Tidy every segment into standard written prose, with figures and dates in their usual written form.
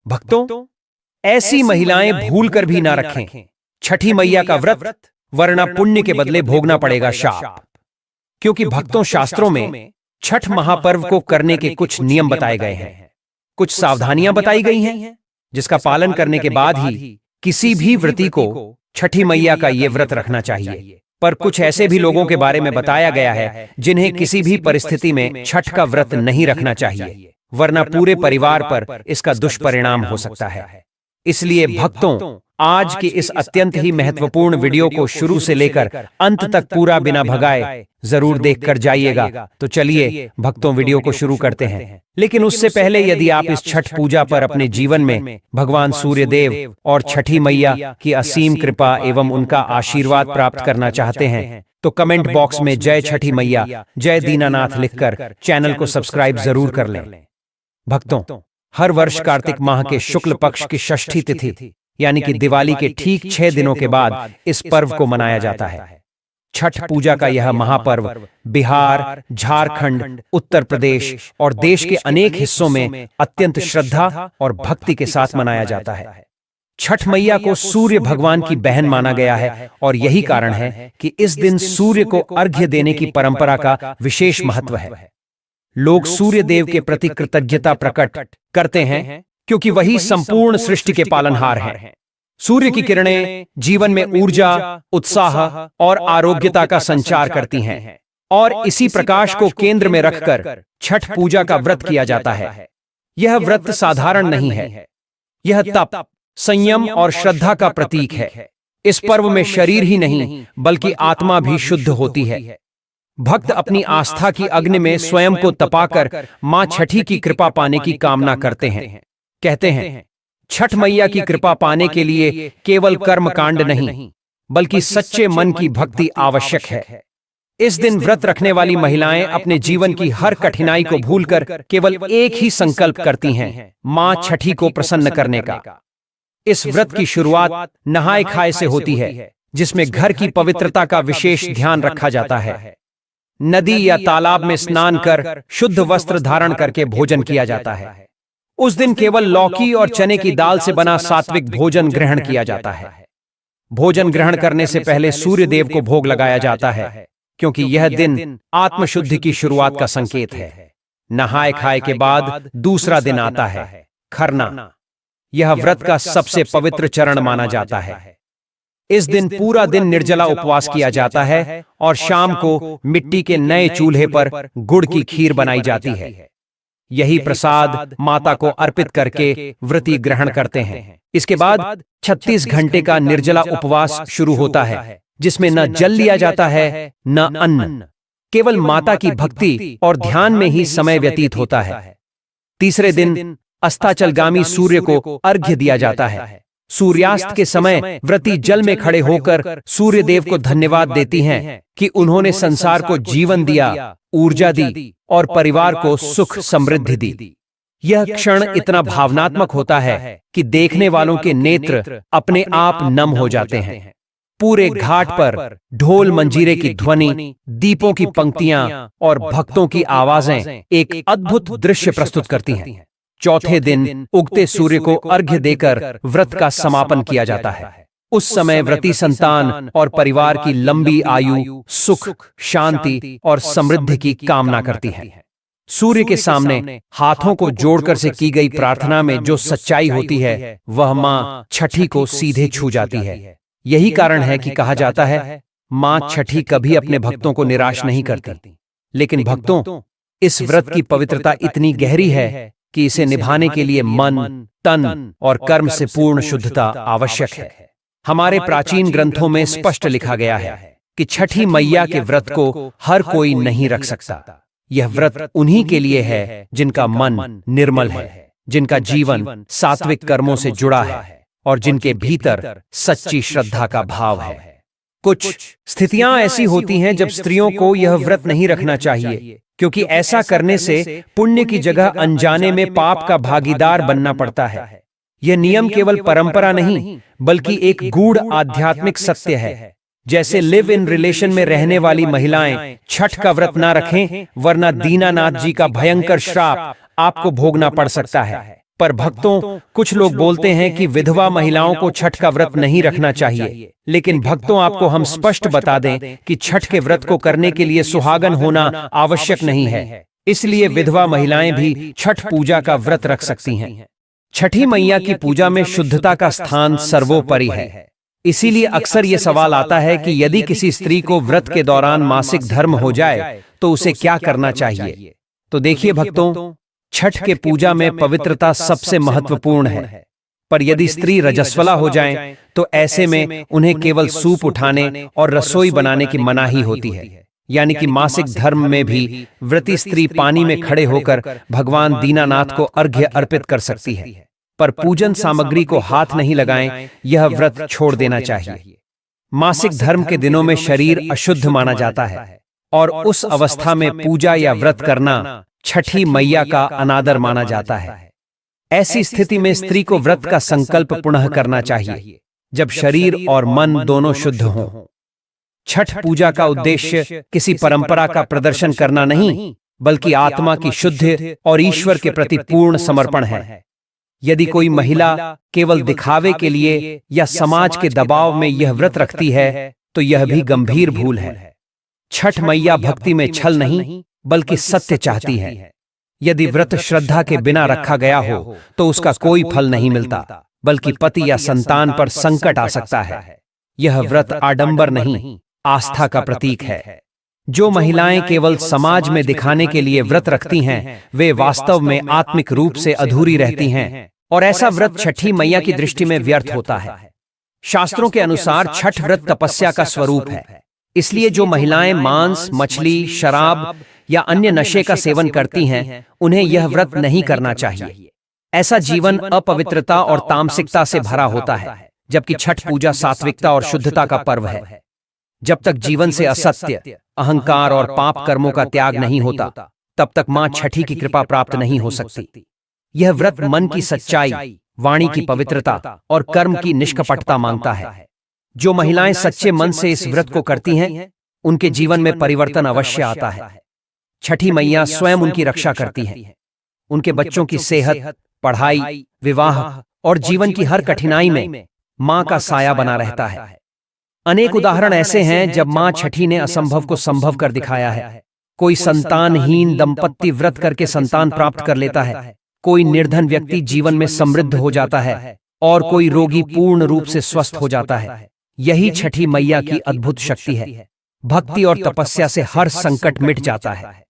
भक्तों, ऐसी महिलाएं भूलकर भी ना रखें छठी मैया का व्रत, वरना पुण्य के बदले भोगना पड़ेगा शाप। क्योंकि भक्तों, शास्त्रों में छठ महापर्व को करने के कुछ नियम बताए गए हैं, कुछ सावधानियां बताई गई हैं, जिसका पालन करने के बाद ही किसी भी व्रती को छठी मैया का ये व्रत रखना चाहिए। पर कुछ ऐसे भी लोगों के बारे में बताया गया है जिन्हें किसी भी परिस्थिति में छठ का व्रत नहीं रखना चाहिए, वरना पूरे परिवार पर इसका दुष्परिणाम हो सकता है। इसलिए भक्तों, आज के इस अत्यंत ही महत्वपूर्ण वीडियो को शुरू से लेकर अंत तक पूरा बिना भगाए जरूर देखकर जाइएगा। तो चलिए भक्तों, वीडियो को शुरू करते हैं। लेकिन उससे पहले यदि आप इस छठ पूजा पर अपने जीवन में भगवान सूर्य देव और छठी मैया की असीम कृपा एवं उनका आशीर्वाद प्राप्त करना चाहते हैं तो कमेंट बॉक्स में जय छठी मैया, जय दीनानाथ लिखकर चैनल को सब्सक्राइब जरूर कर लें। भक्तों, हर वर्ष कार्तिक माह के शुक्ल पक्ष की षष्ठी तिथि यानी कि दिवाली के ठीक 6 दिनों के बाद इस पर्व को मनाया जाता है। छठ पूजा का यह महापर्व बिहार, झारखंड, उत्तर प्रदेश और देश के अनेक हिस्सों में अत्यंत श्रद्धा और भक्ति के साथ मनाया जाता है। छठ मैया को सूर्य भगवान की बहन माना गया है और यही कारण है कि इस दिन सूर्य को अर्घ्य देने की परंपरा का विशेष महत्व है। लोग सूर्य देव के प्रति कृतज्ञता प्रकट करते हैं क्योंकि वही संपूर्ण सृष्टि के पालनहार हैं। सूर्य की किरणें जीवन में ऊर्जा, उत्साह और आरोग्यता का संचार करती हैं और इसी प्रकाश को केंद्र में रखकर छठ पूजा का व्रत किया जाता है। यह व्रत साधारण नहीं है, यह तप, संयम और श्रद्धा का प्रतीक है। इस पर्व में शरीर ही नहीं बल्कि आत्मा भी शुद्ध होती है। भक्त अपनी आस्था की अग्नि में स्वयं को तपाकर मां छठी की कृपा पाने की कामना करते हैं। कहते हैं, छठ मैया की कृपा पाने के लिए केवल कर्म कांड नहीं बल्कि सच्चे मन की भक्ति आवश्यक है। इस दिन व्रत रखने वाली महिलाएं अपने जीवन की हर कठिनाई को भूलकर केवल एक ही संकल्प करती हैं, मां छठी को प्रसन्न करने का। इस व्रत की शुरुआत नहाए खाए से होती है, जिसमें घर की पवित्रता का विशेष ध्यान रखा जाता है। नदी या तालाब में स्नान कर शुद्ध वस्त्र धारण करके भोजन किया जाता है। उस दिन केवल लौकी और चने की दाल से बना सात्विक भोजन ग्रहण किया जाता है। भोजन ग्रहण करने से पहले सूर्य देव को भोग लगाया जाता है, क्योंकि यह दिन आत्मशुद्धि की शुरुआत का संकेत है। नहाए खाए के बाद दूसरा दिन आता है, खरना। यह व्रत का सबसे पवित्र चरण माना जाता है। इस दिन पूरा दिन निर्जला उपवास किया जाता है और शाम को मिट्टी के नए चूल्हे पर गुड़ की खीर बनाई जाती है। यही प्रसाद माता को अर्पित करके व्रती ग्रहण करते हैं। इसके बाद 36 घंटे का निर्जला उपवास शुरू होता है, जिसमें न जल लिया जाता है न अन्न, केवल माता की भक्ति और ध्यान में ही समय व्यतीत होता है। तीसरे दिन अस्ताचलगामी सूर्य को अर्घ्य दिया जाता है। सूर्यास्त के समय व्रती जल में खड़े होकर सूर्य देव को धन्यवाद देती हैं कि उन्होंने संसार को जीवन दिया, ऊर्जा दी और परिवार को सुख समृद्धि दी। यह क्षण इतना भावनात्मक होता है कि देखने वालों के नेत्र अपने आप नम हो जाते हैं। पूरे घाट पर ढोल मंजीरे की ध्वनि, दीपों की पंक्तियां और भक्तों की आवाजें एक अद्भुत दृश्य प्रस्तुत करती हैं। चौथे दिन उगते सूर्य को अर्घ्य देकर व्रत का समापन किया जाता है। उस समय व्रती संतान और परिवार की लंबी आयु, सुख, शांति और समृद्धि की कामना करती है। सूर्य के सामने हाथों को जोड़कर से की गई प्रार्थना में जो सच्चाई होती है, वह मां छठी को सीधे छू जाती है। यही कारण है कि कहा जाता है, मां छठी कभी अपने भक्तों को निराश नहीं करती। लेकिन भक्तों, इस व्रत की पवित्रता इतनी गहरी है कि इसे निभाने के लिए मन, तन और कर्म से पूर्ण शुद्धता आवश्यक है। हमारे प्राचीन ग्रंथों में स्पष्ट लिखा गया है कि छठी मैया के व्रत को हर कोई नहीं रख सकता। यह व्रत उन्हीं के लिए है जिनका मन निर्मल है, जिनका जीवन सात्विक कर्मों से जुड़ा है और जिनके भीतर सच्ची श्रद्धा का भाव है। कुछ स्थितियां ऐसी होती हैं जब स्त्रियों को यह व्रत नहीं रखना चाहिए, क्योंकि ऐसा करने से पुण्य की जगह अनजाने में पाप का भागीदार बनना पड़ता है। यह नियम केवल परंपरा नहीं बल्कि एक गूढ़ आध्यात्मिक सत्य है। जैसे लिव इन रिलेशन में रहने वाली महिलाएं छठ का व्रत ना रखें, वरना दीनानाथ जी का भयंकर श्राप आपको भोगना पड़ सकता है। पर भक्तों, कुछ लोग बोलते हैं कि विधवा महिलाओं को छठ का व्रत नहीं रखना चाहिए, लेकिन भक्तों, आपको हम स्पष्ट बता दें कि छठ के व्रत को करने के लिए सुहागन होना आवश्यक नहीं है। इसलिए विधवा महिलाएं भी छठ पूजा का व्रत रख सकती हैं। छठी मैया की पूजा में शुद्धता का स्थान सर्वोपरि है। इसीलिए अक्सर ये सवाल आता है कि यदि किसी स्त्री को व्रत के दौरान मासिक धर्म हो जाए तो उसे क्या करना चाहिए। तो देखिए भक्तों, छठ के पूजा में पवित्रता सबसे महत्वपूर्ण है, पर यदि स्त्री रजस्वला हो जाएं, तो ऐसे में उन्हें केवल सूप उठाने और रसोई बनाने की मनाही होती है। यानी कि मासिक धर्म में भी व्रती स्त्री पानी में खड़े होकर भगवान दीनानाथ को अर्घ्य अर्पित कर सकती है, पर पूजन सामग्री को हाथ नहीं लगाएं, यह व्रत छोड़ देना चाहिए। मासिक धर्म के दिनों में शरीर अशुद्ध माना जाता है और उस अवस्था में पूजा या व्रत करना छठी मैया का अनादर माना जाता है। ऐसी स्थिति में स्त्री को व्रत का संकल्प पुनः करना चाहिए जब शरीर और मन दोनों शुद्ध हों। छठ पूजा का उद्देश्य किसी परंपरा का प्रदर्शन करना नहीं, बल्कि आत्मा की शुद्धि और ईश्वर के प्रति पूर्ण समर्पण है। यदि कोई महिला केवल दिखावे के लिए या समाज के दबाव में यह व्रत रखती है, तो यह भी गंभीर भूल है। छठ मैया भक्ति में छल नहीं, बल्कि सत्य चाहती है। यदि व्रत श्रद्धा के बिना रखा गया हो तो उसका कोई फल नहीं मिलता, बल्कि पति या संतान पर संकट आ सकता है। यह व्रत आडंबर नहीं, आस्था का प्रतीक है। जो महिलाएं केवल समाज में दिखाने के लिए व्रत रखती हैं, वे वास्तव में आत्मिक रूप से अधूरी रहती हैं, और ऐसा व्रत छठी मैया की दृष्टि में व्यर्थ होता है। शास्त्रों के अनुसार छठ व्रत तपस्या का स्वरूप है। इसलिए जो महिलाएं मांस, मछली, शराब या अन्य नशे का सेवन करती हैं, उन्हें यह व्रत नहीं करना चाहिए। ऐसा जीवन अपवित्रता और तामसिकता से भरा होता है, जबकि छठ पूजा सात्विकता और शुद्धता का पर्व है। जब तक जीवन से असत्य, अहंकार और पाप कर्मों का त्याग नहीं होता, तब तक मां छठी की कृपा प्राप्त नहीं हो सकती। यह व्रत मन की सच्चाई, वाणी की पवित्रता और कर्म की निष्कपटता मांगता है। जो महिलाएं सच्चे मन से इस व्रत को करती हैं, उनके जीवन में परिवर्तन अवश्य आता है। छठी मैया स्वयं उनकी रक्षा करती हैं। उनके बच्चों की सेहत, पढ़ाई, विवाह और जीवन की हर कठिनाई में मां का साया बना रहता है। अनेक उदाहरण ऐसे हैं जब मां छठी ने असंभव को संभव कर दिखाया है। कोई संतानहीन दंपत्ति व्रत करके संतान प्राप्त कर लेता है, कोई निर्धन व्यक्ति जीवन में समृद्ध हो जाता है, और कोई रोगी पूर्ण रूप से स्वस्थ हो जाता है। यही छठी मैया की अद्भुत शक्ति है। भक्ति और तपस्या से हर संकट मिट जाता है।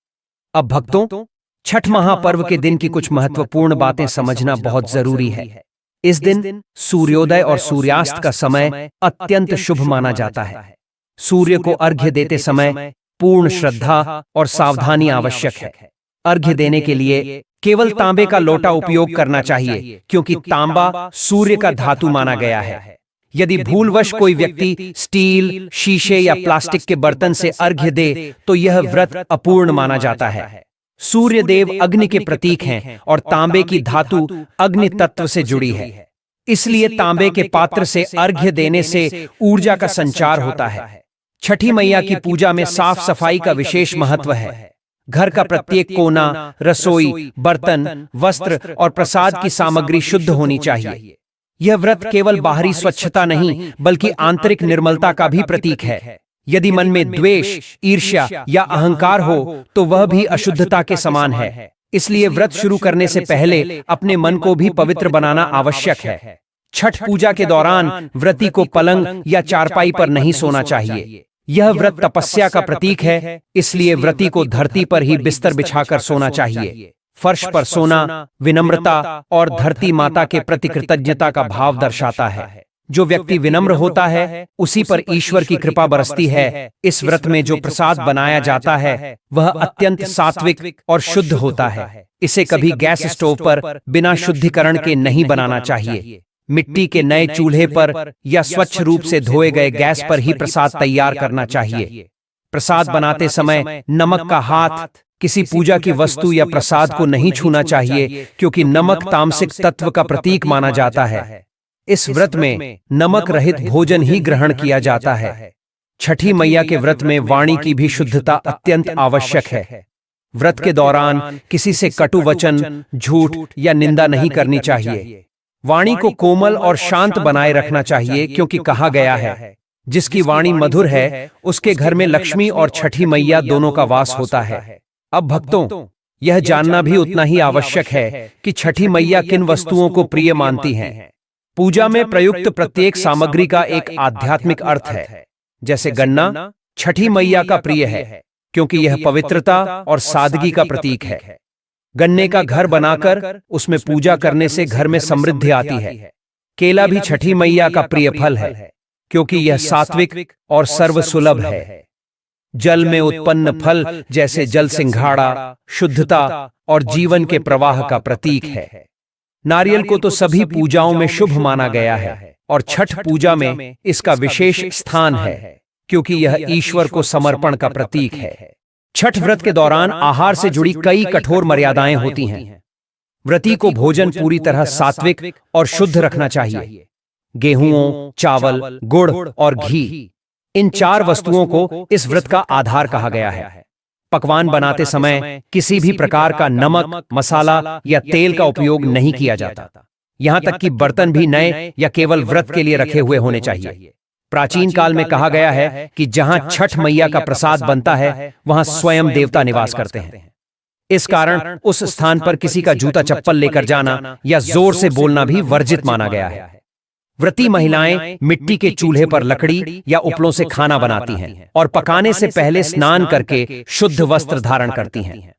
अब भक्तों, छठ महापर्व के दिन की कुछ महत्वपूर्ण बातें समझना बहुत जरूरी है। इस दिन सूर्योदय और सूर्यास्त का समय अत्यंत शुभ माना जाता है। सूर्य को अर्घ्य देते समय पूर्ण श्रद्धा और सावधानी आवश्यक है। अर्घ्य देने के लिए केवल तांबे का लोटा उपयोग करना चाहिए, क्योंकि तांबा सूर्य का धातु माना गया है। यदि भूलवश कोई व्यक्ति स्टील, शीशे या प्लास्टिक के बर्तन से अर्घ्य दे, तो यह व्रत अपूर्ण माना जाता है। सूर्य देव अग्नि के प्रतीक हैं और तांबे की धातु अग्नि तत्व से जुड़ी है। इसलिए तांबे के पात्र से अर्घ्य देने से ऊर्जा का संचार होता है। छठी मैया की पूजा में साफ सफाई का विशेष महत्व है। घर का प्रत्येक कोना, रसोई, बर्तन, वस्त्र और प्रसाद की सामग्री शुद्ध होनी चाहिए। यह व्रत केवल बाहरी स्वच्छता नहीं, बल्कि आंतरिक निर्मलता का भी प्रतीक है। यदि मन में द्वेष, ईर्ष्या या अहंकार हो तो वह भी अशुद्धता के समान है। इसलिए व्रत शुरू करने से पहले अपने मन को भी पवित्र बनाना आवश्यक है। छठ पूजा के दौरान व्रती को पलंग या चारपाई पर नहीं सोना चाहिए। यह व्रत तपस्या का प्रतीक है, इसलिए व्रती को धरती पर ही बिस्तर बिछाकर सोना चाहिए। फर्श पर सोना विनम्रता और धरती माता के प्रति कृतज्ञता का भाव दर्शाता है। जो व्यक्ति विनम्र होता है, उसी पर ईश्वर की कृपा बरसती है। इस व्रत में जो प्रसाद बनाया जाता है, वह अत्यंत सात्विक और शुद्ध होता है। इसे कभी गैस स्टोव पर बिना शुद्धिकरण के नहीं बनाना चाहिए। मिट्टी के नए चूल्हे पर या स्वच्छ रूप से धोए गए गैस पर ही प्रसाद तैयार करना चाहिए। प्रसाद बनाते समय नमक का हाथ किसी पूजा की वस्तु या प्रसाद को नहीं छूना चाहिए, क्योंकि नमक तामसिक तत्व का प्रतीक माना जाता है। इस व्रत में नमक रहित भोजन ही ग्रहण किया जाता है। छठी मैया के व्रत में वाणी की भी शुद्धता अत्यंत आवश्यक है। व्रत के दौरान किसी से कटु वचन, झूठ या निंदा नहीं करनी चाहिए। वाणी को कोमल और शांत बनाए रखना चाहिए, क्योंकि कहा गया है, जिसकी वाणी मधुर है उसके घर में लक्ष्मी और छठी मैया दोनों का वास होता है। अब भक्तों, यह जानना भी उतना ही आवश्यक है कि छठी मैया किन वस्तुओं को प्रिय मानती हैं। पूजा में प्रयुक्त प्रत्येक सामग्री का एक आध्यात्मिक अर्थ है। जैसे गन्ना छठी मैया का प्रिय है, क्योंकि यह पवित्रता और सादगी का प्रतीक है। गन्ने का घर बनाकर उसमें पूजा करने से घर में समृद्धि आती है। केला भी छठी मैया का प्रिय फल है, क्योंकि यह सात्विक और सर्वसुलभ है। जल में उत्पन्न फल जैसे जल सिंघाड़ा शुद्धता और जीवन के प्रवाह का प्रतीक है। नारियल को तो सभी पूजाओं में शुभ माना गया है, और छठ पूजा में इसका विशेष स्थान है, क्योंकि यह ईश्वर को समर्पण का प्रतीक है। छठ व्रत के दौरान आहार से जुड़ी कई कठोर मर्यादाएं होती हैं। व्रती को भोजन पूरी तरह सात्विक और शुद्ध रखना चाहिए। गेहूं, चावल, गुड़ और घी, इन 4 वस्तुओं को इस व्रत का आधार कहा गया है। पकवान बनाते समय किसी भी प्रकार का नमक, मसाला या तेल का उपयोग नहीं किया जाता। यहां तक कि बर्तन भी नए या केवल व्रत के लिए रखे हुए होने चाहिए। प्राचीन काल में कहा गया है कि जहां छठ मैया का प्रसाद बनता है, वहां स्वयं देवता निवास करते हैं। इस कारण उस स्थान पर किसी का जूता चप्पल लेकर जाना या जोर से बोलना भी वर्जित माना गया है। व्रती महिलाएं मिट्टी के चूल्हे पर लकड़ी या उपलों से खाना बनाती हैं और पकाने से पहले स्नान करके शुद्ध वस्त्र धारण करती हैं।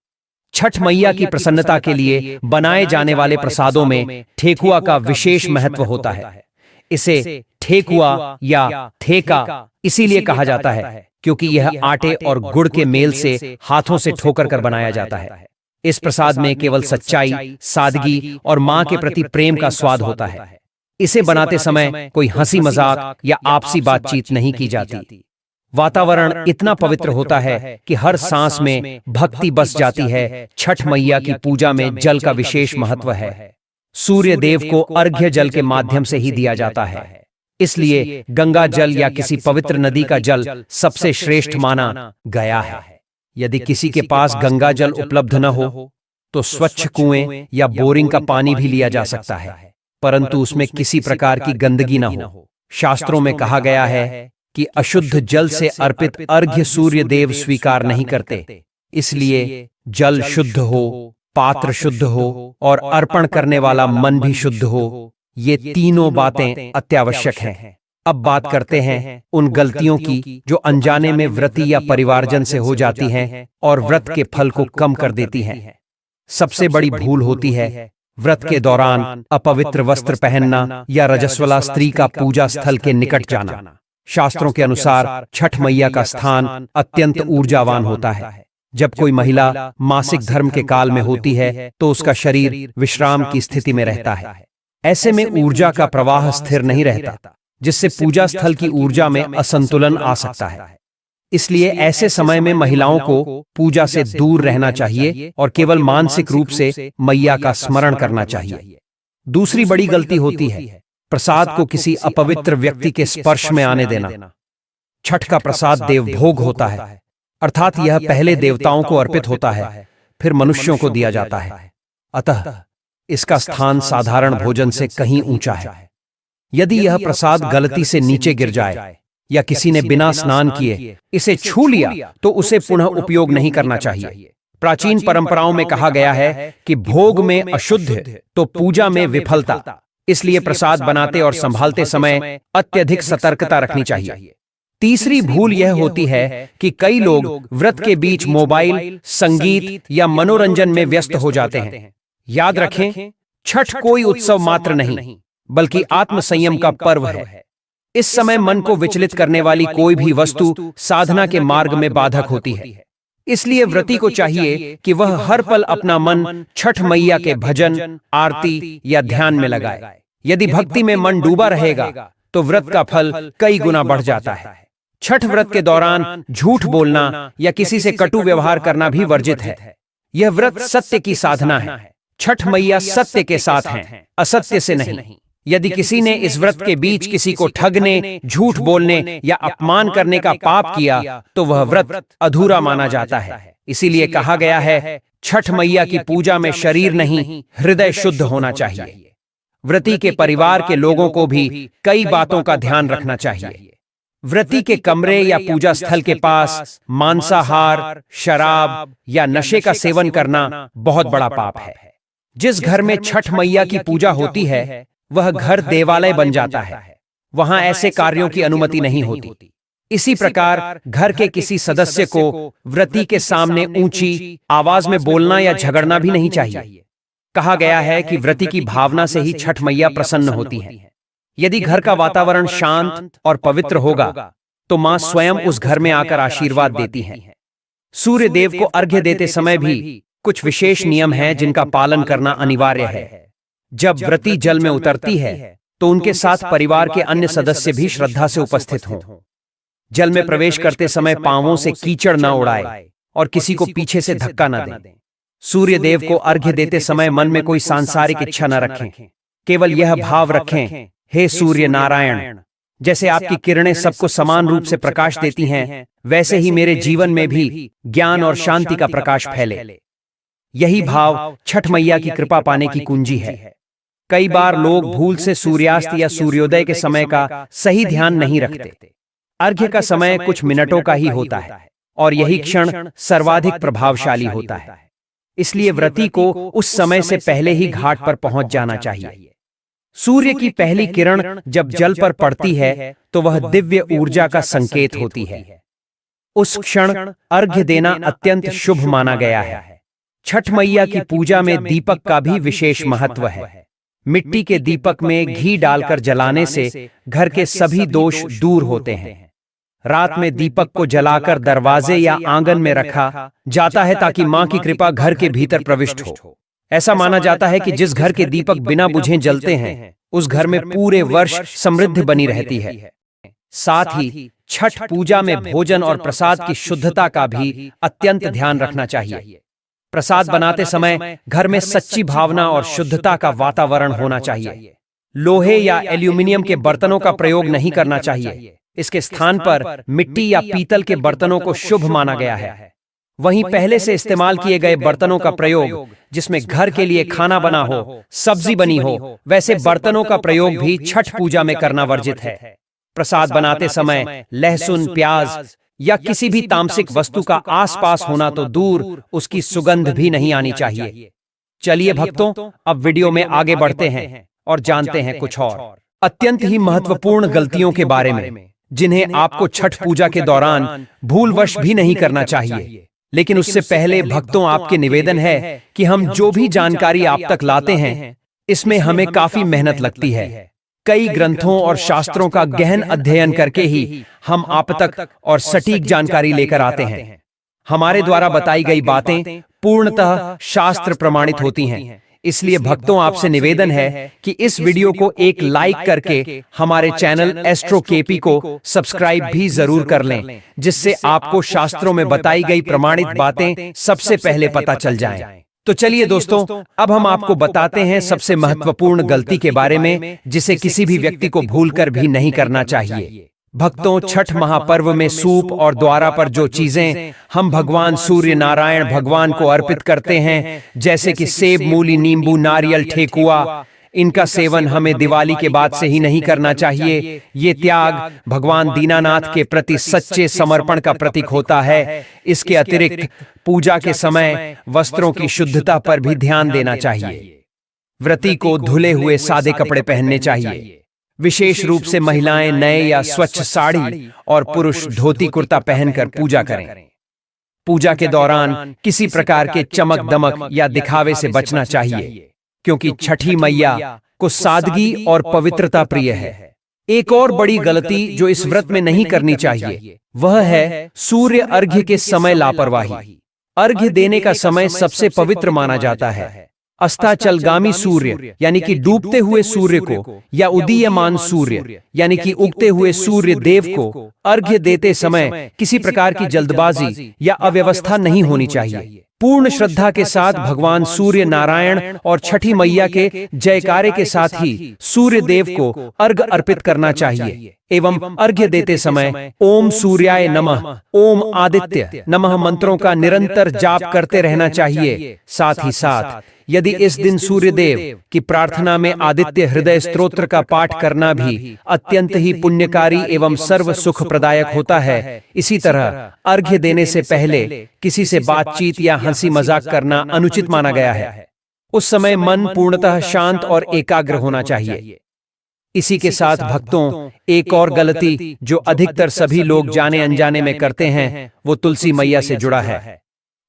छठ मैया की प्रसन्नता के लिए बनाए जाने वाले प्रसादों में ठेकुआ का विशेष महत्व होता है। इसे ठेकुआ या ठेका इसीलिए कहा जाता है क्योंकि यह आटे और गुड़ के मेल से हाथों से ठोकर कर बनाया जाता है। इस प्रसाद में केवल सच्चाई, सादगी और मां के प्रति प्रेम का स्वाद होता है। इसे बनाते समय कोई हंसी मजाक या आपसी बातचीत नहीं की जाती। वातावरण इतना पवित्र होता है कि हर सांस में भक्ति बस जाती है। छठ मैया की पूजा में जल का विशेष महत्व है। सूर्य देव को अर्घ्य जल के माध्यम से ही दिया जाता है, इसलिए गंगा जल या किसी पवित्र नदी का जल सबसे श्रेष्ठ माना गया है। यदि किसी के पास गंगा जल उपलब्ध न हो तो स्वच्छ कुएं या बोरिंग का पानी भी लिया जा सकता है, परंतु उसमें किसी प्रकार की गंदगी न हो। शास्त्रों में कहा गया है कि अशुद्ध जल से अर्पित अर्घ्य सूर्य देव स्वीकार नहीं करते, इसलिए जल शुद्ध हो, पात्र शुद्ध हो और अर्पण करने वाला मन भी शुद्ध हो। ये तीनों बातें अत्यावश्यक हैं। अब बात करते हैं उन गलतियों की जो अनजाने में व्रती या परिवारजन से हो जाती हैं और व्रत के फल को कम कर देती हैं। सबसे बड़ी भूल होती है व्रत के दौरान अपवित्र वस्त्र पहनना या रजस्वला स्त्री का पूजा स्थल के निकट जाना। शास्त्रों के अनुसार छठ मैया का स्थान अत्यंत ऊर्जावान होता है। जब कोई महिला मासिक धर्म के काल में होती है तो उसका शरीर विश्राम की स्थिति में रहता है। ऐसे में ऊर्जा का प्रवाह स्थिर नहीं रहता, जिससे पूजा स्थल की ऊर्जा में असंतुलन आ सकता है। इसलिए ऐसे समय में महिलाओं को पूजा से दूर रहना चाहिए और केवल मानसिक रूप से मैया का स्मरण करना चाहिए। दूसरी बड़ी गलती होती है प्रसाद को किसी अपवित्र व्यक्ति के स्पर्श में आने देना। छठ का प्रसाद देवभोग होता है, अर्थात यह पहले देवताओं को अर्पित होता है, फिर मनुष्यों को दिया जाता है। अतः इसका स्थान साधारण भोजन से कहीं ऊंचा है। यदि यह प्रसाद गलती से नीचे गिर जाए या किसी ने बिना स्नान किए इसे छू लिया तो उसे पुनः उपयोग नहीं करना चाहिए। प्राचीन परंपराओं में कहा गया है कि भोग में अशुद्ध तो पूजा में विफलता, इसलिए प्रसाद बनाते और संभालते समय अत्यधिक सतर्कता रखनी चाहिए। तीसरी भूल यह होती है कि कई लोग व्रत के बीच मोबाइल, संगीत या मनोरंजन में व्यस्त हो जाते हैं। याद रखें, छठ कोई उत्सव मात्र नहीं बल्कि आत्मसंयम का पर्व है। इस समय मन को विचलित करने वाली कोई भी वस्तु साधना के मार्ग में बाधक होती है। इसलिए व्रती को चाहिए कि वह हर पल अपना मन छठ मैया के भजन, आरती या ध्यान में लगाए। यदि भक्ति में मन डूबा रहेगा तो व्रत का फल कई गुना बढ़ जाता है। छठ व्रत के दौरान झूठ बोलना या किसी से कटु व्यवहार करना भी वर्जित है। यह व्रत सत्य की साधना है। छठ मैया सत्य के साथ हैं, असत्य से नहीं। यदि किसी ने इस व्रत के बीच किसी को ठगने, झूठ बोलने या अपमान करने का पाप किया तो वह व्रत अधूरा माना जाता है। इसीलिए कहा गया है, छठ मैया की पूजा में शरीर नहीं, हृदय शुद्ध होना चाहिए। व्रती के परिवार के लोगों को भी कई बातों का ध्यान रखना चाहिए। व्रती के कमरे या पूजा स्थल के पास मांसाहार, शराब या नशे का सेवन करना बहुत बड़ा पाप है। जिस घर में छठ मैया की पूजा होती है, वह घर देवालय बन जाता है। वहां ऐसे कार्यों की अनुमति नहीं होती। इसी प्रकार घर के किसी सदस्य को व्रती के सामने ऊंची आवाज में बोलना या झगड़ना भी नहीं चाहिए। कहा गया है कि व्रती की भावना से ही छठ मैया प्रसन्न होती है। यदि घर का वातावरण शांत और पवित्र होगा तो मां स्वयं उस घर में आकर आशीर्वाद देती हैं। सूर्य देव को अर्घ्य देते समय भी कुछ विशेष नियम हैं जिनका पालन करना अनिवार्य है। जब व्रती जल में उतरती है तो उनके साथ परिवार के अन्य सदस्य भी श्रद्धा से उपस्थित हों। जल में प्रवेश करते समय पांवों से कीचड़ न उड़ाए और किसी को पीछे से धक्का न दें। सूर्य देव को अर्घ्य देते समय मन में कोई सांसारिक इच्छा न रखें। केवल यह भाव रखें, हे सूर्य नारायण, जैसे आपकी किरणें सबको समान रूप से प्रकाश देती हैं, वैसे ही मेरे जीवन में भी ज्ञान और शांति का प्रकाश फैले। यही भाव छठ मैया की कृपा पाने की कुंजी है। कई बार लोग भूल से सूर्यास्त या सूर्योदय के समय का सही ध्यान नहीं रखते। अर्घ्य का समय कुछ मिनटों का ही होता है और यही क्षण सर्वाधिक प्रभावशाली होता है। इसलिए व्रती को उस समय से पहले ही घाट पर पहुंच जाना चाहिए। सूर्य की पहली किरण जब जल पर पड़ती है तो वह दिव्य ऊर्जा का संकेत होती है। उस क्षण अर्घ्य देना अत्यंत शुभ माना गया है। छठ मैया की पूजा में दीपक का भी विशेष महत्व है। मिट्टी के दीपक में घी डालकर जलाने से घर के सभी दोष दूर होते हैं। रात में दीपक को जलाकर दरवाजे या आंगन में रखा जाता है ताकि मां की कृपा घर के भीतर प्रविष्ट हो। ऐसा माना जाता है कि जिस घर के दीपक बिना बुझे जलते हैं, उस घर में पूरे वर्ष समृद्धि बनी रहती है। साथ ही छठ पूजा में भोजन और प्रसाद की शुद्धता का भी अत्यंत ध्यान रखना चाहिए। प्रसाद बनाते समय घर में सच्ची भावना और शुद्धता का वातावरण होना चाहिए। लोहे या एल्यूमिनियम के बर्तनों का प्रयोग नहीं करना चाहिए। इसके स्थान पर मिट्टी या पीतल के बर्तनों को शुभ माना गया है। वहीं पहले से इस्तेमाल किए गए बर्तनों का प्रयोग, जिसमें घर के लिए खाना बना हो, सब्जी बनी हो, वैसे बर्तनों का प्रयोग भी छठ पूजा में करना वर्जित है। प्रसाद बनाते समय लहसुन, प्याज या किसी भी तामसिक वस्तु का आसपास होना तो दूर, उसकी सुगंध भी नहीं आनी चाहिए। चलिए भक्तों, अब वीडियो में आगे बढ़ते हैं और जानते हैं कुछ और अत्यंत ही महत्वपूर्ण गलतियों के बारे में, जिन्हें आपको छठ पूजा के दौरान भूलवश भी नहीं करना चाहिए। लेकिन उससे पहले भक्तों, आपके निवेदन है कि हम जो भी जानकारी आप तक लाते हैं, इसमें हमें काफी मेहनत लगती है। कई ग्रंथों और शास्त्रों का गहन अध्ययन करके ही हम आप तक और सटीक जानकारी लेकर आते हैं। हमारे द्वारा बताई गई बातें पूर्णतः शास्त्र प्रमाणित होती हैं। इसलिए भक्तों, आपसे निवेदन है कि इस वीडियो को एक लाइक करके हमारे चैनल एस्ट्रो केपी को सब्सक्राइब भी जरूर कर लें, जिससे आपको शास्त्रों में बताई गई प्रमाणित बातें सबसे पहले पता चल जाएं। तो चलिए दोस्तों, अब हम आपको बताते हैं सबसे महत्वपूर्ण गलती के बारे में, जिसे किसी भी व्यक्ति को भूलकर भी नहीं करना चाहिए। भक्तों, छठ महापर्व में सूप और द्वारा पर जो चीजें हम भगवान सूर्य नारायण भगवान को अर्पित करते हैं, जैसे कि सेब, मूली, नींबू, नारियल, ठेकुआ, इनका सेवन हमें दिवाली के बाद से ही नहीं करना चाहिए। ये त्याग भगवान दीनानाथ के प्रति सच्चे समर्पण का प्रतीक होता है। इसके अतिरिक्त पूजा के समय वस्त्रों की शुद्धता पर भी ध्यान देना चाहिए। व्रती को धुले हुए सादे कपड़े पहनने चाहिए। विशेष रूप से महिलाएं नए या स्वच्छ साड़ी और पुरुष धोती कुर्ता पहनकर पूजा करें। पूजा के दौरान किसी प्रकार के चमक दमक या दिखावे से बचना चाहिए, क्योंकि छठी मैया को सादगी और पवित्रता प्रिय है। एक और बड़ी गलती जो इस व्रत में नहीं करनी चाहिए, वह है सूर्य अर्घ्य के समय लापरवाही। अर्घ्य देने का समय सबसे पवित्र माना जाता है। अस्ताचलगामी सूर्य यानी कि डूबते हुए सूर्य को या उदीयमान सूर्य यानी कि उगते हुए सूर्य देव को अर्घ्य देते समय किसी प्रकार की जल्दबाजी या अव्यवस्था नहीं होनी चाहिए। पूर्ण श्रद्धा के साथ भगवान सूर्य नारायण और छठी मैया के जयकारे के साथ ही सूर्य देव को अर्घ्य अर्पित करना चाहिए एवं अर्घ्य देते समय ओम सूर्याय नमः, ओम आदित्य नमः मंत्रों का निरंतर जाप करते रहना चाहिए। साथ ही साथ यदि इस दिन सूर्य देव की प्रार्थना में आदित्य हृदय स्तोत्र का पाठ करना भी अत्यंत ही पुण्यकारी एवं सर्व सुख प्रदायक होता है। इसी तरह अर्घ्य देने से पहले किसी से बातचीत या हंसी मजाक करना अनुचित माना गया है। उस समय मन पूर्णतः शांत और एकाग्र होना चाहिए। इसी के साथ भक्तों, एक और गलती जो अधिकतर सभी लोग जाने अनजाने में करते हैं वो तुलसी मैया से जुड़ा है।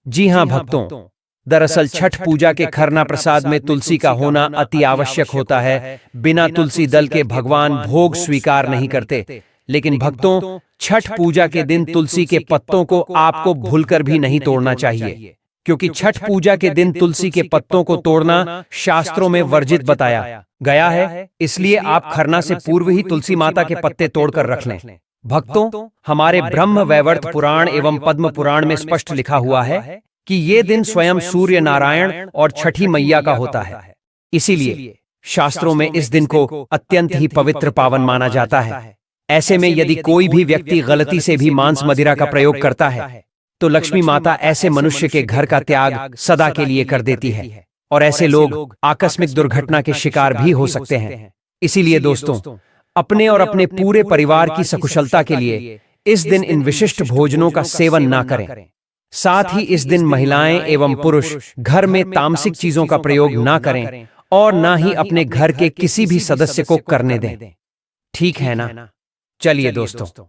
जी हाँ भक्तों, दरअसल छठ पूजा के खरना प्रसाद में तुलसी का होना अति आवश्यक होता है। बिना तुलसी दल के भगवान भोग स्वीकार नहीं करते। लेकिन भक्तों, छठ पूजा के दिन तुलसी के पत्तों को आपको भूलकर भी नहीं तोड़ना चाहिए, क्योंकि छठ पूजा के दिन तुलसी के पत्तों को तोड़ना शास्त्रों में वर्जित बताया गया है। इसलिए आप खरना से पूर्व ही तुलसी माता के पत्ते तोड़कर रख लें। भक्तों, हमारे ब्रह्म वैवर्त पुराण एवं पद्म पुराण में स्पष्ट लिखा हुआ है कि ये दिन स्वयं सूर्य नारायण और छठी मैया का होता है। इसीलिए शास्त्रों में इस दिन को अत्यंत ही पवित्र पावन माना जाता है। ऐसे में यदि कोई भी व्यक्ति गलती से भी मांस मदिरा का प्रयोग करता है तो लक्ष्मी माता ऐसे मनुष्य के घर का त्याग सदा के लिए कर देती है और ऐसे लोग आकस्मिक दुर्घटना के शिकार भी हो सकते हैं। इसीलिए दोस्तों, अपने और अपने पूरे परिवार की सकुशलता के लिए इस दिन इन विशिष्ट भोजनों का सेवन ना करें। साथ ही इस दिन महिलाएं एवं पुरुष घर में तामसिक चीजों का प्रयोग ना करें और ना ही अपने घर के किसी भी सदस्य को करने दें। ठीक है ना? चलिए दोस्तों,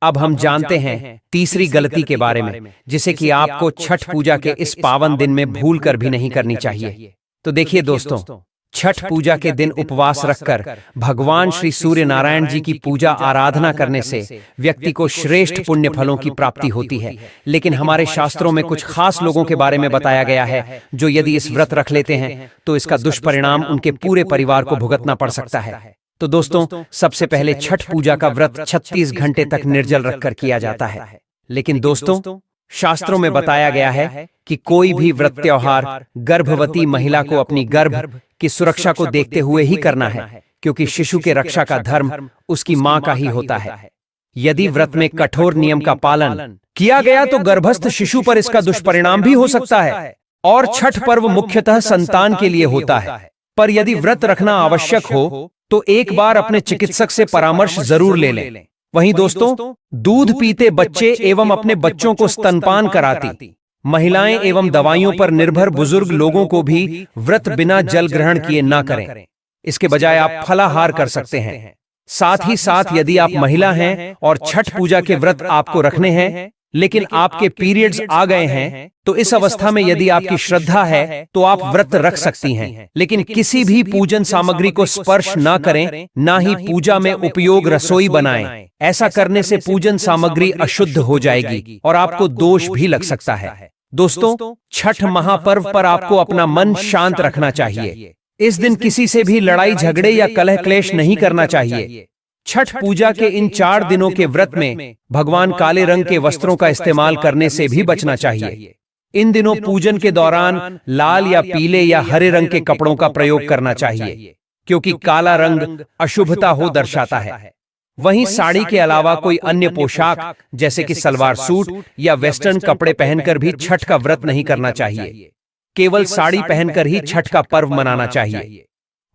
अब हम जानते हैं तीसरी गलती के बारे में, जिसे कि आपको छठ पूजा के इस पावन दिन में भूल कर भी नहीं करनी चाहिए। तो देखिए दोस्तों, छठ पूजा के दिन उपवास रखकर भगवान श्री सूर्य नारायण जी की पूजा आराधना करने से व्यक्ति को श्रेष्ठ पुण्य फलों की प्राप्ति होती है। लेकिन हमारे शास्त्रों में कुछ खास लोगों के बारे में बताया गया है जो यदि इस व्रत रख लेते हैं तो इसका दुष्परिणाम उनके पूरे परिवार को भुगतना पड़ सकता है। तो दोस्तों, सबसे पहले छठ पूजा का व्रत 36 घंटे तक निर्जल रखकर किया जाता है। लेकिन दोस्तों, शास्त्रों में बताया गया है कि कोई भी व्रत त्योहार गर्भवती महिला को अपनी गर्भ की सुरक्षा को देखते हुए ही करना है, क्योंकि शिशु के रक्षा का धर्म उसकी मां का ही होता है। यदि व्रत में कठोर नियम का पालन किया गया तो गर्भस्थ शिशु पर इसका दुष्परिणाम भी हो सकता है। और छठ पर्व मुख्यतः संतान के लिए होता है, पर यदि व्रत रखना आवश्यक हो तो एक बार अपने चिकित्सक से परामर्श जरूर ले लें। वहीं दोस्तों, दूध पीते बच्चे एवं अपने बच्चों को स्तनपान कराती महिलाएं एवं दवाइयों पर निर्भर बुजुर्ग लोगों को भी व्रत बिना जल ग्रहण किए ना करें। इसके बजाय आप फलाहार कर सकते हैं। साथ ही साथ यदि आप महिला हैं और छठ पूजा के व्रत आपको रखने हैं लेकिन आपके पीरियड्स आ गए हैं तो इस अवस्था में यदि आपकी श्रद्धा है तो आप व्रत रख सकती हैं। लेकिन किसी भी पूजन सामग्री को स्पर्श ना करें, ना ही पूजा में उपयोग रसोई बनाएं। ऐसा करने से पूजन सामग्री अशुद्ध हो जाएगी और आपको दोष भी लग सकता है। दोस्तों, छठ महापर्व पर आपको अपना मन शांत रखना चाहिए। इस दिन किसी से भी लड़ाई झगड़े या कलह क्लेश नहीं करना चाहिए। छठ पूजा के इन 4 दिनों के व्रत में भगवान काले रंग के वस्त्रों का इस्तेमाल करने से भी बचना चाहिए। इन दिनों पूजन के दौरान लाल या पीले या हरे रंग के कपड़ों का प्रयोग करना चाहिए, क्योंकि काला रंग अशुभता हो दर्शाता है। वहीं साड़ी के अलावा कोई अन्य पोशाक जैसे कि सलवार सूट या वेस्टर्न कपड़े पहनकर भी छठ का व्रत नहीं करना चाहिए। केवल साड़ी पहनकर ही छठ का पर्व मनाना चाहिए।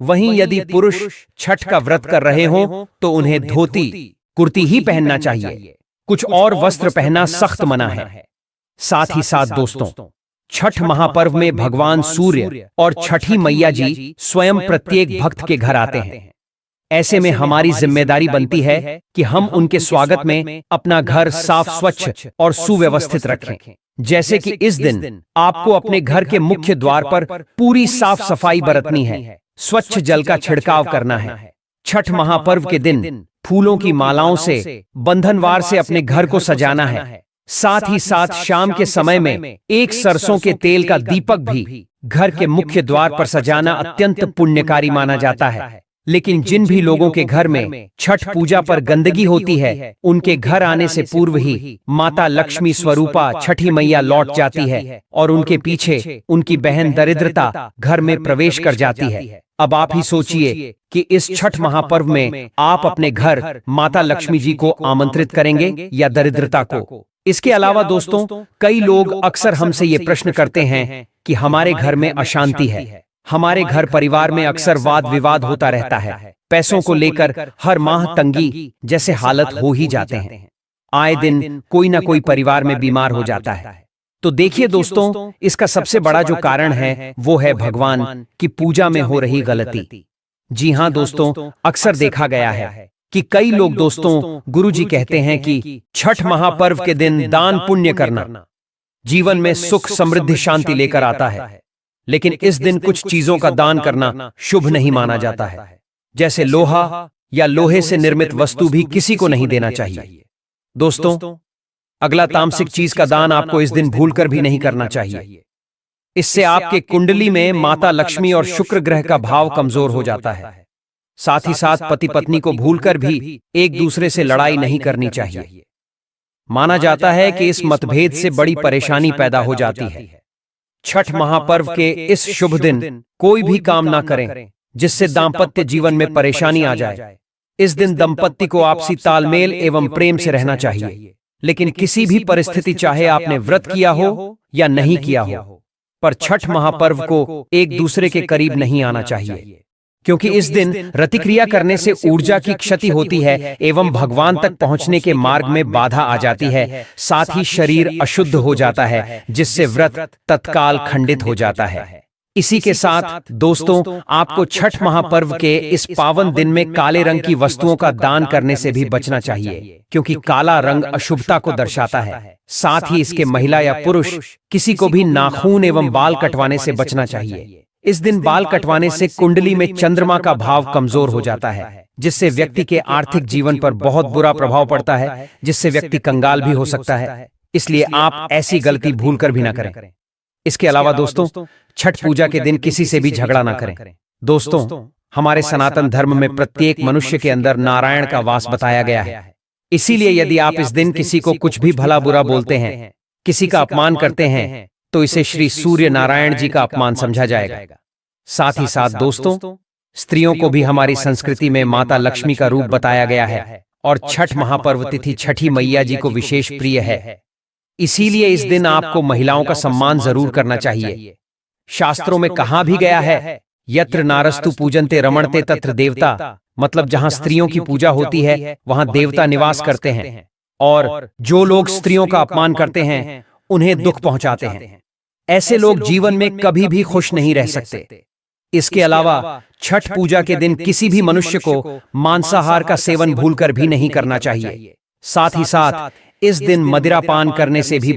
वहीं यदि पुरुष छठ का व्रत कर रहे हों तो उन्हें धोती कुर्ती ही पहनना चाहिए। कुछ और वस्त्र पहनना सख्त मना है। साथ ही साथ दोस्तों, छठ महापर्व में भगवान सूर्य और छठी मैया जी स्वयं प्रत्येक भक्त के घर आते हैं। ऐसे में हमारी जिम्मेदारी बनती है कि हम उनके स्वागत में अपना घर साफ स्वच्छ और सुव्यवस्थित रखें। जैसे कि इस दिन आपको अपने घर के मुख्य द्वार पर पूरी साफ सफाई बरतनी है, स्वच्छ जल का छिड़काव करना है। छठ महापर्व के दिन फूलों की मालाओं से बंधनवार से अपने घर को सजाना है। साथ ही साथ शाम के समय में एक सरसों के तेल का दीपक भी घर के मुख्य द्वार पर सजाना अत्यंत पुण्यकारी माना जाता है। लेकिन जिन भी लोगों के घर में छठ पूजा पर गंदगी होती है, उनके घर आने से पूर्व ही माता लक्ष्मी स्वरूपा छठी मैया लौट जाती है और उनके पीछे उनकी बहन दरिद्रता घर में प्रवेश कर जाती है। अब आप ही सोचिए कि इस छठ महापर्व में आप अपने घर माता लक्ष्मी जी को आमंत्रित करेंगे या दरिद्रता को। इसके अलावा दोस्तों, कई लोग अक्सर हमसे ये प्रश्न करते हैं कि हमारे घर में अशांति है, हमारे घर परिवार में अक्सर वाद विवाद होता रहता है, पैसों को लेकर हर माह तंगी जैसे हालत हो ही जाते हैं, आए दिन कोई ना कोई परिवार में बीमार हो जाता है। तो देखिए दोस्तों, इसका सबसे बड़ा जो कारण है वो है भगवान की पूजा में हो रही गलती। जी हाँ दोस्तों, अक्सर देखा गया है कि कई लोग दोस्तों, गुरुजी कहते हैं कि छठ महापर्व के दिन दान पुण्य करना जीवन में सुख समृद्धि शांति लेकर आता है, लेकिन इस दिन कुछ चीजों का दान करना शुभ नहीं माना जाता है। जैसे लोहा या लोहे से निर्मित वस्तु भी किसी को नहीं देना चाहिए। दोस्तों, अगला तामसिक चीज का दान आपको इस दिन भूलकर भी नहीं करना चाहिए। इससे आपके कुंडली में माता लक्ष्मी और शुक्र ग्रह का भाव कमजोर हो जाता है। साथ ही साथ पति पत्नी को भूलकर भी एक दूसरे से लड़ाई नहीं करनी चाहिए। माना जाता है कि इस मतभेद से बड़ी परेशानी पैदा हो जाती है। छठ महापर्व के इस शुभ दिन कोई भी काम ना करें जिससे दाम्पत्य जीवन में परेशानी आ जाए। इस दिन दंपत्ति को आपसी तालमेल एवं प्रेम से रहना चाहिए, लेकिन किसी भी परिस्थिति, चाहे आपने व्रत किया हो या नहीं किया हो, पर छठ महापर्व को एक दूसरे के करीब नहीं आना चाहिए, क्योंकि इस दिन रतिक्रिया करने से ऊर्जा की क्षति होती है एवं भगवान तक पहुंचने के मार्ग में बाधा आ जाती है। साथ ही शरीर अशुद्ध हो जाता है, जिससे व्रत तत्काल खंडित हो जाता है। इसी के साथ दोस्तों, आपको छठ महापर्व के इस पावन दिन में काले रंग की वस्तुओं का दान करने से भी बचना चाहिए, क्योंकि काला रंग अशुभता को दर्शाता है। साथ ही इसके महिला या पुरुष किसी को भी नाखून एवं बाल कटवाने से बचना चाहिए। इस दिन बाल कटवाने से कुंडली में चंद्रमा का भाव कमजोर हो जाता है, जिससे व्यक्ति के आर्थिक जीवन पर बहुत बुरा प्रभाव पड़ता है, जिससे व्यक्ति कंगाल भी हो सकता है। इसलिए आप ऐसी गलती भूलकर भी ना करें। इसके अलावा दोस्तों, छठ पूजा के दिन किसी से भी झगड़ा ना करें। दोस्तों, हमारे सनातन धर्म में प्रत्येक मनुष्य के अंदर नारायण का वास बताया गया है। इसीलिए यदि आप इस दिन किसी को कुछ भी भला बुरा बोलते हैं, किसी का अपमान करते हैं, तो इसे श्री सूर्य नारायण जी का अपमान समझा जाएगा। साथ ही साथ दोस्तों, स्त्रियों को भी हमारी संस्कृति में माता लक्ष्मी का रूप बताया गया है और छठ महापर्व तिथि छठी मैया जी को विशेष प्रिय है। इसीलिए इस दिन आपको महिलाओं का सम्मान जरूर करना चाहिए। शास्त्रों में कहा भी गया है, यत्र नारस्तु पूजन्ते रमणते तत्र देवता, मतलब जहां स्त्रियों की पूजा होती है वहां देवता निवास करते हैं, और जो लोग स्त्रियों का अपमान करते हैं उन्हें दुख पहुंचाते हैं। ऐसे लोग जीवन में कभी भी खुश नहीं रह सकते। इसके अलावा छठ पूजा के दिन किसी भी मनुष्य को मांसाहार का सेवन भूलकर भी नहीं करना चाहिए। साथ ही साथ इस दिन मदिरा पान करने से भी